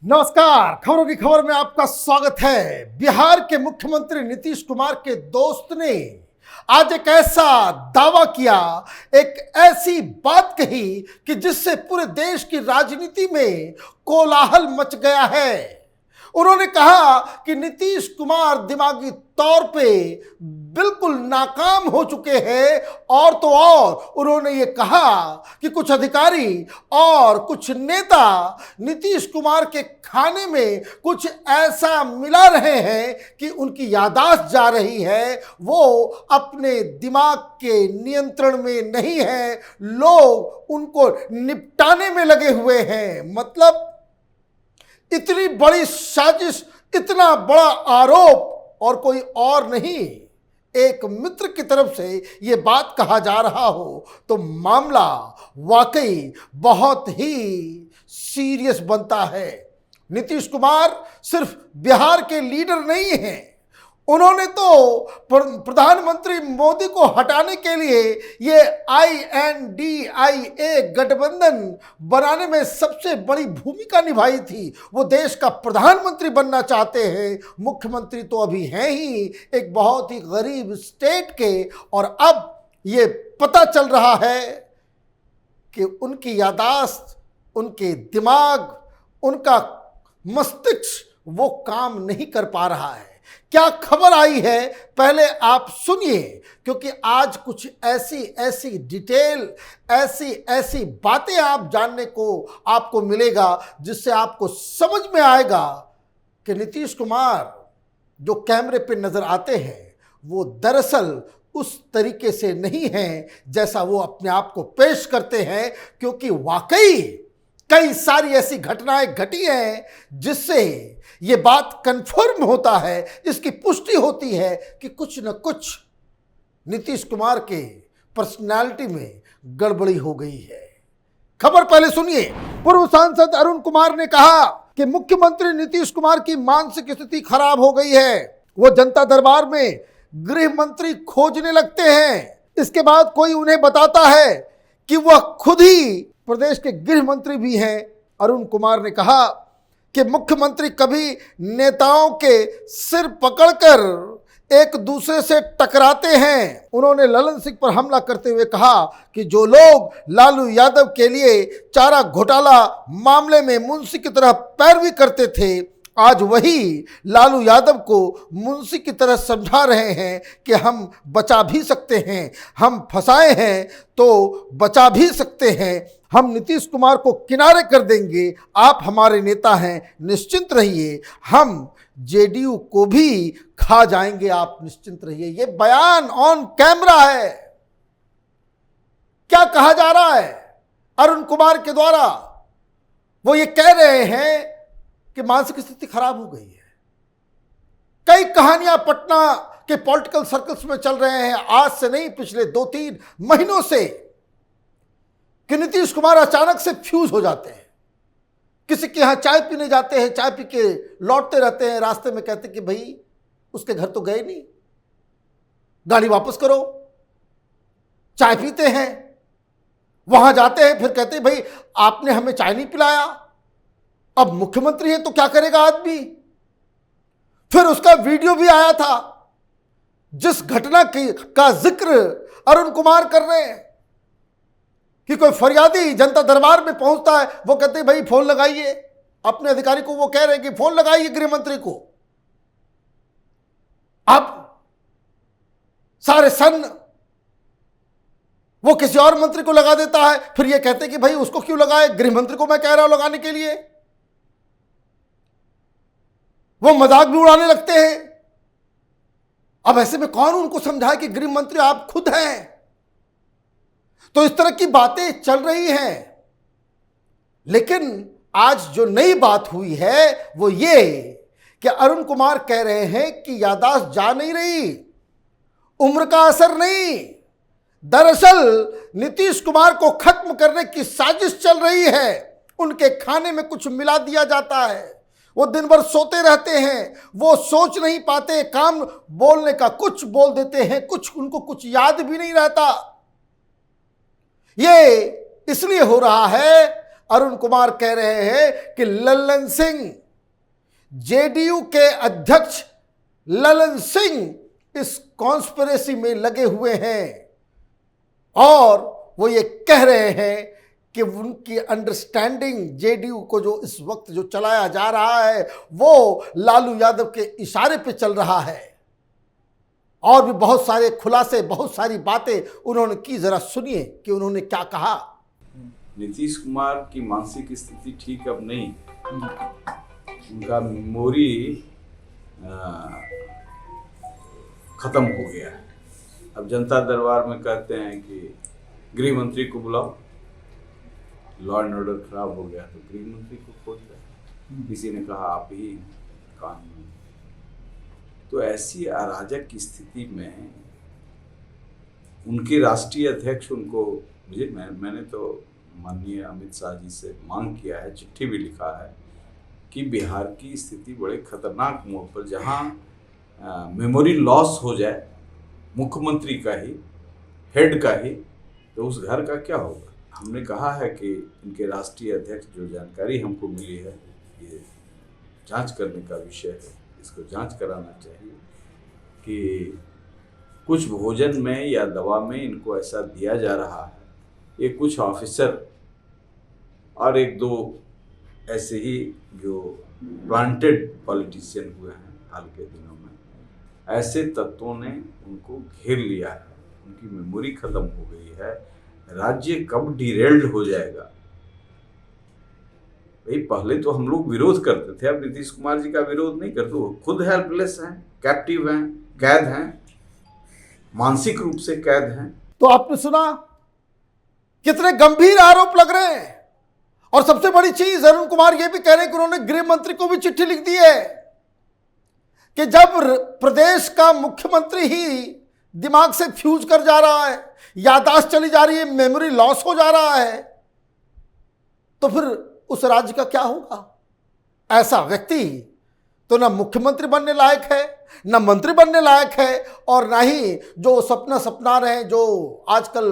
नमस्कार। खबरों की खबर में आपका स्वागत है। बिहार के मुख्यमंत्री नीतीश कुमार के दोस्त ने आज एक ऐसा दावा किया, एक ऐसी बात कही कि जिससे पूरे देश की राजनीति में कोलाहल मच गया है। उन्होंने कहा कि नीतीश कुमार दिमागी तौर पे बिल्कुल नाकाम हो चुके हैं और तो और उन्होंने ये कहा कि कुछ अधिकारी और कुछ नेता नीतीश कुमार के खाने में कुछ ऐसा मिला रहे हैं कि उनकी याददाश्त जा रही है, वो अपने दिमाग के नियंत्रण में नहीं है, लोग उनको निपटाने में लगे हुए हैं। मतलब इतनी बड़ी साजिश, इतना बड़ा आरोप और कोई और नहीं, एक मित्र की तरफ से यह बात कहा जा रहा हो तो मामला वाकई बहुत ही सीरियस बनता है। नीतीश कुमार सिर्फ बिहार के लीडर नहीं हैं, उन्होंने तो प्रधानमंत्री मोदी को हटाने के लिए ये INDIA गठबंधन बनाने में सबसे बड़ी भूमिका निभाई थी। वो देश का प्रधानमंत्री बनना चाहते हैं। मुख्यमंत्री तो अभी हैं ही एक बहुत ही गरीब स्टेट के, और अब ये पता चल रहा है कि उनकी याददाश्त, उनके दिमाग, उनका मस्तिष्क वो काम नहीं कर पा रहा है। क्या खबर आई है पहले आप सुनिए, क्योंकि आज कुछ ऐसी डिटेल, ऐसी बातें आप जानने को आपको मिलेगा जिससे आपको समझ में आएगा कि नीतीश कुमार जो कैमरे पे नजर आते हैं वो दरअसल उस तरीके से नहीं हैं जैसा वो अपने आप को पेश करते हैं, क्योंकि वाकई कई सारी ऐसी घटनाएं घटी हैं जिससे ये बात कंफर्म होता है, इसकी पुष्टि होती है कि कुछ न कुछ नीतीश कुमार के पर्सनालिटी में गड़बड़ी हो गई है। खबर पहले सुनिए। पूर्व सांसद अरुण कुमार ने कहा कि मुख्यमंत्री नीतीश कुमार की मानसिक स्थिति खराब हो गई है। वो जनता दरबार में गृह मंत्री खोजने लगते हैं, इसके बाद कोई उन्हें बताता है कि वह खुद ही प्रदेश के गृह मंत्री भी हैं। अरुण कुमार ने कहा कि मुख्यमंत्री कभी नेताओं के सिर पकड़कर एक दूसरे से टकराते हैं। उन्होंने ललन सिंह पर हमला करते हुए कहा कि जो लोग लालू यादव के लिए चारा घोटाला मामले में मुंशी की तरह पैरवी करते थे, आज वही लालू यादव को मुंशी की तरह समझा रहे हैं कि हम बचा भी सकते हैं, हम फंसाए हैं तो बचा भी सकते हैं, हम नीतीश कुमार को किनारे कर देंगे, आप हमारे नेता हैं, निश्चिंत रहिए, हम जेडीयू को भी खा जाएंगे, आप निश्चिंत रहिए। ये बयान ऑन कैमरा है। क्या कहा जा रहा है अरुण कुमार के द्वारा? वो ये कह रहे हैं कि मानसिक स्थिति खराब हो गई है। कई कहानियां पटना के पॉलिटिकल सर्कल्स में चल रहे हैं, आज से नहीं पिछले 2-3 महीनों से, कि नीतीश कुमार अचानक से फ्यूज हो जाते हैं। किसी के यहां चाय पीने जाते हैं, चाय पी के लौटते रहते हैं, रास्ते में कहते कि भाई उसके घर तो गए नहीं, गाड़ी वापस करो। चाय पीते हैं, वहां जाते हैं, फिर कहते हैं भाई आपने हमें चाय नहीं पिलाया। अब मुख्यमंत्री है तो क्या करेगा आदमी। फिर उसका वीडियो भी आया था जिस घटना का जिक्र अरुण कुमार कर रहे हैं कि कोई फरियादी जनता दरबार में पहुंचता है, वो कहते हैं भाई फोन लगाइए अपने अधिकारी को, वो कह रहे हैं कि फोन लगाइए गृह मंत्री को। अब सारे सन वो किसी और मंत्री को लगा देता है, फिर ये कहते हैं कि भाई उसको क्यों लगाए, गृह मंत्री को मैं कह रहा हूं लगाने के लिए। वो मजाक भी उड़ाने लगते हैं। अब ऐसे में कौन उनको समझाए कि गृह मंत्री आप खुद हैं। तो इस तरह की बातें चल रही हैं। लेकिन आज जो नई बात हुई है वो ये कि अरुण कुमार कह रहे हैं कि याददाश्त जा नहीं रही, उम्र का असर नहीं, दरअसल नीतीश कुमार को खत्म करने की साजिश चल रही है। उनके खाने में कुछ मिला दिया जाता है, वो दिन भर सोते रहते हैं, वो सोच नहीं पाते, काम बोलने का कुछ बोल देते हैं, कुछ उनको कुछ याद भी नहीं रहता। ये इसलिए हो रहा है अरुण कुमार कह रहे हैं कि लल्लन सिंह, जेडीयू के अध्यक्ष लल्लन सिंह इस कॉन्स्पिरेसी में लगे हुए हैं और वो ये कह रहे हैं कि उनकी अंडरस्टैंडिंग जेडीयू को जो इस वक्त जो चलाया जा रहा है वो लालू यादव के इशारे पे चल रहा है। और भी बहुत सारे खुलासे, बहुत सारी बातें उन्होंने की। जरा सुनिए कि उन्होंने क्या कहा। नीतीश कुमार की मानसिक स्थिति ठीक अब नहीं, उनका मेमोरी खत्म हो गया है। अब जनता दरबार में कहते हैं कि गृह मंत्री को बुलाओ, लॉ एंड ऑर्डर खराब हो गया तो गृह मंत्री को खोज रहे। किसी ने कहा आप ही कानून। तो ऐसी अराजक की स्थिति में उनके राष्ट्रीय अध्यक्ष उनको, मैंने तो माननीय अमित शाह जी से मांग किया है, चिट्ठी भी लिखा है कि बिहार की स्थिति बड़े खतरनाक मोड़ पर, जहां मेमोरी लॉस हो जाए मुख्यमंत्री का ही, हेड का ही, तो उस घर का क्या होगा। हमने कहा है कि इनके राष्ट्रीय अध्यक्ष, जो जानकारी हमको मिली है, ये जांच करने का विषय है, इसको जांच कराना चाहिए कि कुछ भोजन में या दवा में इनको ऐसा दिया जा रहा है। ये कुछ ऑफिसर और एक दो ऐसे ही जो प्लांटेड पॉलिटिशियन हुए हैं हाल के दिनों में, ऐसे तत्वों ने उनको घेर लिया है। उनकी मेमोरी खत्म हो गई है। राज्य कब डिरेल्ड हो जाएगा। भाई पहले तो हम लोग विरोध करते थे, अब नीतीश कुमार जी का विरोध नहीं करते, वो खुद हेल्पलेस हैं, कैप्टिव हैं, कैद हैं, मानसिक रूप से कैद हैं। तो आपने सुना कितने गंभीर आरोप लग रहे हैं। और सबसे बड़ी चीज, अरुण कुमार ये भी कह रहे हैं कि उन्होंने गृह मंत्री को भी चिट्ठी लिख दी है कि जब प्रदेश का मुख्यमंत्री ही दिमाग से फ्यूज कर जा रहा है, याददाश्त चली जा रही है, मेमोरी लॉस हो जा रहा है, तो फिर उस राज्य का क्या होगा। ऐसा व्यक्ति तो ना मुख्यमंत्री बनने लायक है, ना मंत्री बनने लायक है, और ना ही जो सपना रहे हैं, जो आजकल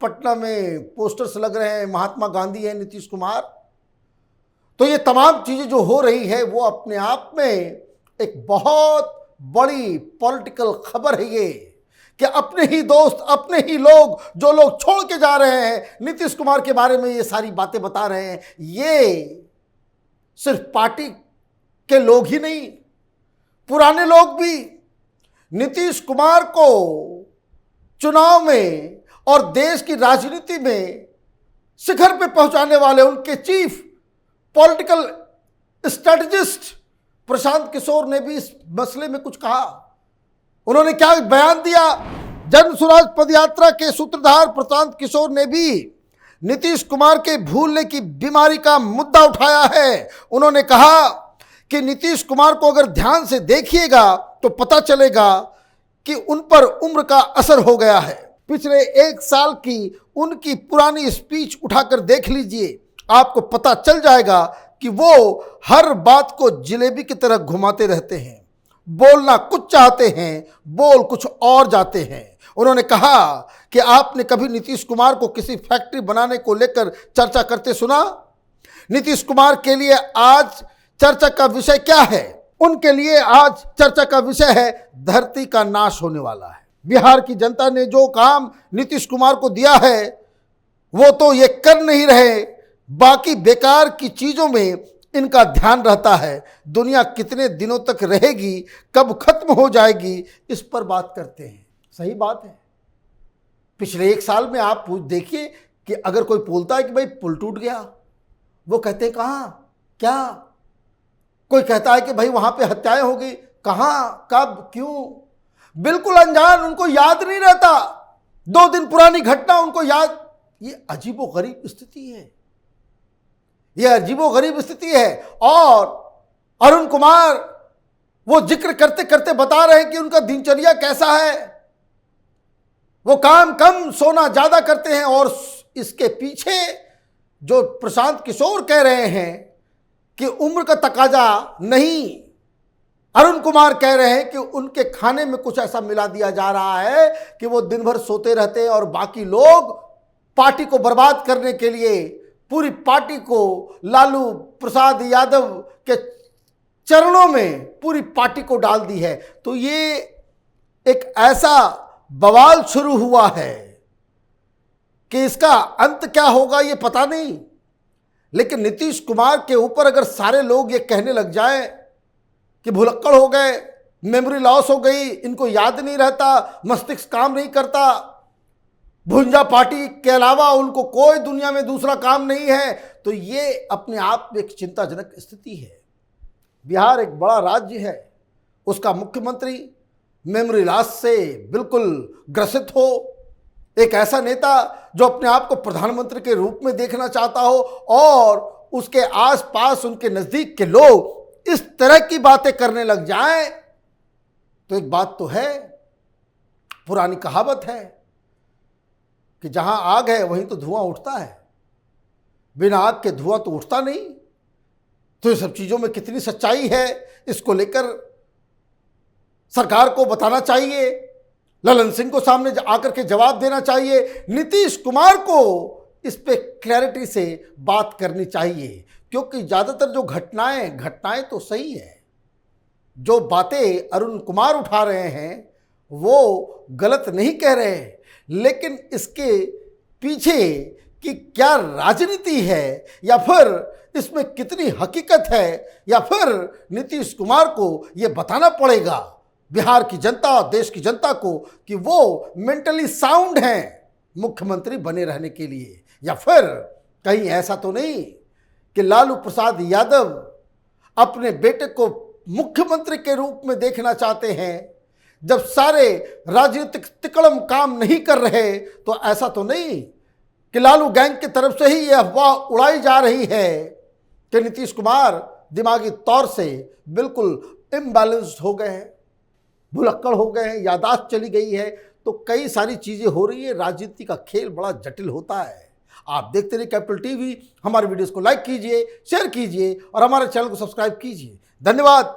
पटना में पोस्टर्स लग रहे हैं, महात्मा गांधी है नीतीश कुमार। तो ये तमाम चीजें जो हो रही है वो अपने आप में एक बहुत बड़ी पॉलिटिकल खबर है ये, कि अपने ही दोस्त, अपने ही लोग, जो लोग छोड़ के जा रहे हैं नीतीश कुमार के बारे में ये सारी बातें बता रहे हैं। ये सिर्फ पार्टी के लोग ही नहीं, पुराने लोग भी नीतीश कुमार को चुनाव में और देश की राजनीति में शिखर पे पहुंचाने वाले उनके chief political strategist Prashant Kishor ने भी इस मसले में कुछ कहा। उन्होंने क्या बयान दिया। जन स्वराज पदयात्रा के सूत्रधार प्रशांत किशोर ने भी नीतीश कुमार के भूलने की बीमारी का मुद्दा उठाया है। उन्होंने कहा कि नीतीश कुमार को अगर ध्यान से देखिएगा तो पता चलेगा कि उन पर उम्र का असर हो गया है। पिछले 1 साल की उनकी पुरानी स्पीच उठाकर देख लीजिए, आपको पता चल जाएगा कि वो हर बात को जलेबी की तरह घुमाते रहते हैं। बोलना कुछ चाहते हैं, बोल कुछ और जाते हैं। उन्होंने कहा कि आपने कभी नीतीश कुमार को किसी फैक्ट्री बनाने को लेकर चर्चा करते सुना? नीतीश कुमार के लिए आज चर्चा का विषय क्या है? उनके लिए आज चर्चा का विषय है धरती का नाश होने वाला है। बिहार की जनता ने जो काम नीतीश कुमार को दिया है वो तो ये कर नहीं रहे, बाकी बेकार की चीजों में इनका ध्यान रहता है। दुनिया कितने दिनों तक रहेगी, कब खत्म हो जाएगी, इस पर बात करते हैं। सही बात है। पिछले 1 साल में आप देखिए कि अगर कोई बोलता है कि भाई पुल टूट गया, वो कहते हैं कहाँ, क्या? कोई कहता है कि भाई वहां पे हत्याएं हो गई, कहाँ, कब, क्यों? बिल्कुल अनजान, उनको याद नहीं रहता। 2 दिन पुरानी घटना उनको याद। ये अजीबोगरीब स्थिति है, ये अजीबोगरीब स्थिति है। और अरुण कुमार वो जिक्र करते करते बता रहे हैं कि उनका दिनचर्या कैसा है। वो काम कम, सोना ज्यादा करते हैं। और इसके पीछे जो प्रशांत किशोर कह रहे हैं कि उम्र का तकाजा नहीं, अरुण कुमार कह रहे हैं कि उनके खाने में कुछ ऐसा मिला दिया जा रहा है कि वो दिन भर सोते रहते हैं और बाकी लोग पार्टी को बर्बाद करने के लिए पूरी पार्टी को लालू प्रसाद यादव के चरणों में पूरी पार्टी को डाल दी है। तो ये एक ऐसा बवाल शुरू हुआ है कि इसका अंत क्या होगा ये पता नहीं। लेकिन नीतीश कुमार के ऊपर अगर सारे लोग ये कहने लग जाएं कि भुलक्कड़ हो गए, मेमोरी लॉस हो गई, इनको याद नहीं रहता, मस्तिष्क काम नहीं करता, भुंजा पार्टी के अलावा उनको कोई दुनिया में दूसरा काम नहीं है, तो ये अपने आप में एक चिंताजनक स्थिति है। बिहार एक बड़ा राज्य है, उसका मुख्यमंत्री मेमोरी लॉस से बिल्कुल ग्रसित हो, एक ऐसा नेता जो अपने आप को प्रधानमंत्री के रूप में देखना चाहता हो और उसके आसपास उनके नजदीक के लोग इस तरह की बातें करने लग जाएं, तो एक बात तो है, पुरानी कहावत है कि जहां आग है वहीं तो धुआं उठता है, बिना आग के धुआं तो उठता नहीं। तो ये सब चीजों में कितनी सच्चाई है, इसको लेकर सरकार को बताना चाहिए, ललन सिंह को सामने आकर के जवाब देना चाहिए, नीतीश कुमार को इस पे क्लैरिटी से बात करनी चाहिए। क्योंकि ज़्यादातर जो घटनाएं तो सही है, जो बातें अरुण कुमार उठा रहे हैं वो गलत नहीं कह रहे हैं, लेकिन इसके पीछे की क्या राजनीति है या फिर इसमें कितनी हकीकत है, या फिर नीतीश कुमार को ये बताना पड़ेगा बिहार की जनता, देश की जनता को कि वो मेंटली साउंड हैं मुख्यमंत्री बने रहने के लिए, या फिर कहीं ऐसा तो नहीं कि लालू प्रसाद यादव अपने बेटे को मुख्यमंत्री के रूप में देखना चाहते हैं। जब सारे राजनीतिक तिकड़म काम नहीं कर रहे तो ऐसा तो नहीं कि लालू गैंग की तरफ से ही यह अफवाह उड़ाई जा रही है कि नीतीश कुमार दिमागी तौर से बिल्कुल इम्बैलेंस्ड हो गए हैं, भुलक्कड़ हो गए हैं, यादाश्त चली गई है। तो कई सारी चीज़ें हो रही है, राजनीति का खेल बड़ा जटिल होता है। आप देखते रहिए कैपिटल टीवी, हमारे वीडियोस को लाइक कीजिए, शेयर कीजिए और हमारे चैनल को सब्सक्राइब कीजिए। धन्यवाद।